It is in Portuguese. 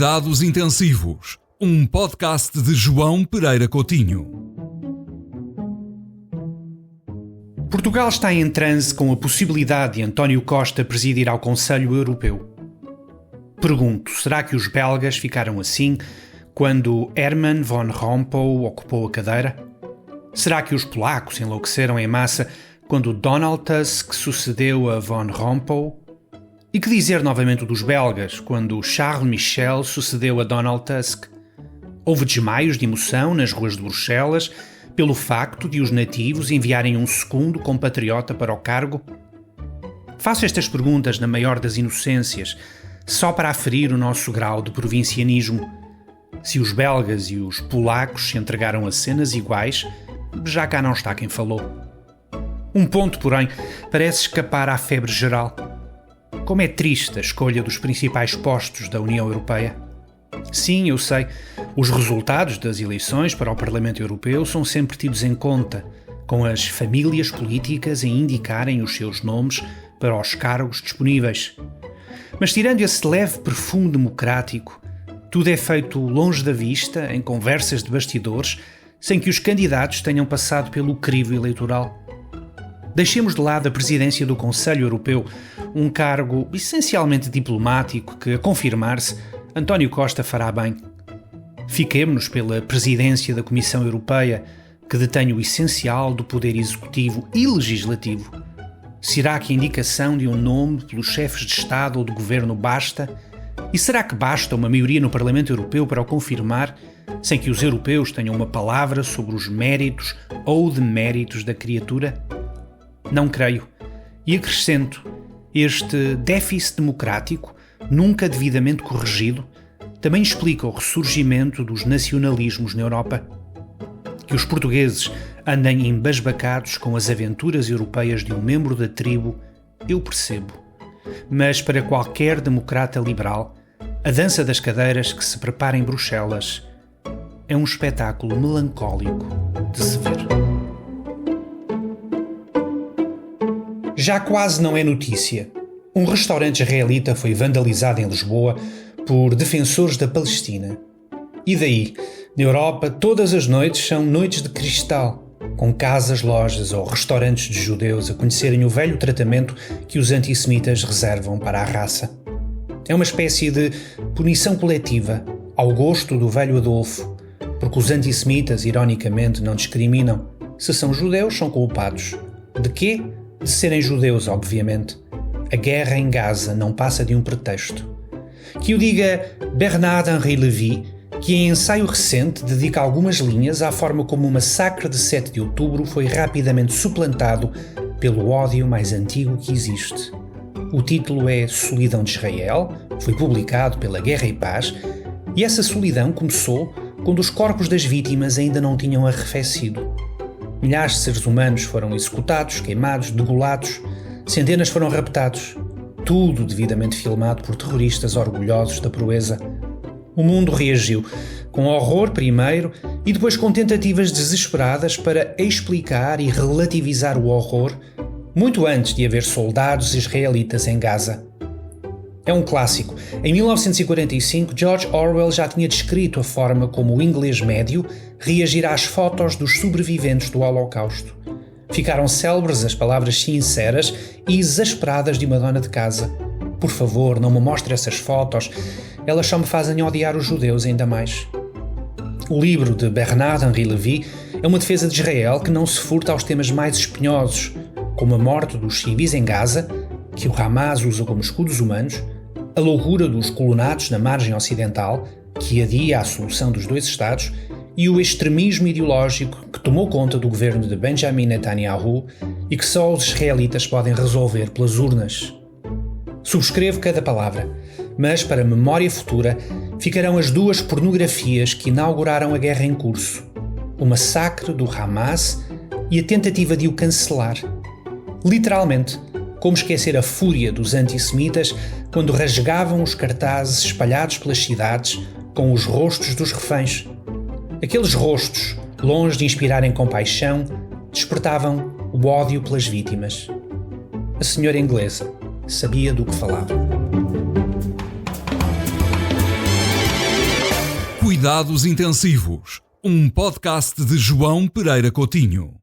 Cuidados Intensivos, um podcast de João Pereira Coutinho. Portugal está em transe com a possibilidade de António Costa presidir ao Conselho Europeu. Pergunto, será que os belgas ficaram assim quando Herman Van Rompuy ocupou a cadeira? Será que os polacos enlouqueceram em massa quando Donald Tusk sucedeu a Van Rompuy? E que dizer novamente dos belgas quando Charles Michel sucedeu a Donald Tusk? Houve desmaios de emoção nas ruas de Bruxelas pelo facto de os nativos enviarem um segundo compatriota para o cargo? Faço estas perguntas na maior das inocências, só para aferir o nosso grau de provincianismo. Se os belgas e os polacos se entregaram a cenas iguais, já cá não está quem falou. Um ponto, porém, parece escapar à febre geral. Como é triste a escolha dos principais postos da União Europeia. Sim, eu sei, os resultados das eleições para o Parlamento Europeu são sempre tidos em conta, com as famílias políticas a indicarem os seus nomes para os cargos disponíveis. Mas tirando esse leve perfume democrático, tudo é feito longe da vista, em conversas de bastidores, sem que os candidatos tenham passado pelo crivo eleitoral. Deixemos de lado a presidência do Conselho Europeu, um cargo essencialmente diplomático que, a confirmar-se, António Costa fará bem. Fiquemo-nos pela presidência da Comissão Europeia, que detém o essencial do poder executivo e legislativo. Será que a indicação de um nome pelos chefes de Estado ou de Governo basta? E será que basta uma maioria no Parlamento Europeu para o confirmar, sem que os europeus tenham uma palavra sobre os méritos ou deméritos da criatura? Não creio. E acrescento, este déficit democrático, nunca devidamente corrigido, também explica o ressurgimento dos nacionalismos na Europa. Que os portugueses andem embasbacados com as aventuras europeias de um membro da tribo, eu percebo. Mas para qualquer democrata liberal, a dança das cadeiras que se prepara em Bruxelas é um espetáculo melancólico de se ver. Já quase não é notícia. Um restaurante israelita foi vandalizado em Lisboa por defensores da Palestina. E daí, na Europa, todas as noites são noites de cristal, com casas, lojas ou restaurantes de judeus a conhecerem o velho tratamento que os antissemitas reservam para a raça. É uma espécie de punição coletiva, ao gosto do velho Adolfo, porque os antissemitas, ironicamente, não discriminam. Se são judeus, são culpados. De quê? De serem judeus, obviamente. A guerra em Gaza não passa de um pretexto. Que o diga Bernard-Henri Lévy, que em ensaio recente dedica algumas linhas à forma como o massacre de 7 de outubro foi rapidamente suplantado pelo ódio mais antigo que existe. O título é Solidão de Israel, foi publicado pela Guerra e Paz, e essa solidão começou quando os corpos das vítimas ainda não tinham arrefecido. Milhares de seres humanos foram executados, queimados, degolados, centenas foram raptados, tudo devidamente filmado por terroristas orgulhosos da proeza. O mundo reagiu, com horror primeiro e depois com tentativas desesperadas para explicar e relativizar o horror, muito antes de haver soldados israelitas em Gaza. É um clássico. Em 1945, George Orwell já tinha descrito a forma como o inglês médio reagirá às fotos dos sobreviventes do Holocausto. Ficaram célebres as palavras sinceras e exasperadas de uma dona de casa. Por favor, não me mostre essas fotos, elas só me fazem odiar os judeus ainda mais. O livro de Bernard-Henri Lévy é uma defesa de Israel que não se furta aos temas mais espinhosos, como a morte dos civis em Gaza, que o Hamas usa como escudos humanos, a loucura dos colonatos na margem ocidental, que adia a solução dos dois Estados, e o extremismo ideológico que tomou conta do governo de Benjamin Netanyahu e que só os israelitas podem resolver pelas urnas. Subscrevo cada palavra, mas para memória futura ficarão as duas pornografias que inauguraram a guerra em curso, o massacre do Hamas e a tentativa de o cancelar. Literalmente, como esquecer a fúria dos antissemitas quando rasgavam os cartazes espalhados pelas cidades com os rostos dos reféns. Aqueles rostos, longe de inspirarem compaixão, despertavam o ódio pelas vítimas. A senhora inglesa sabia do que falava. Cuidados Intensivos, um podcast de João Pereira Coutinho.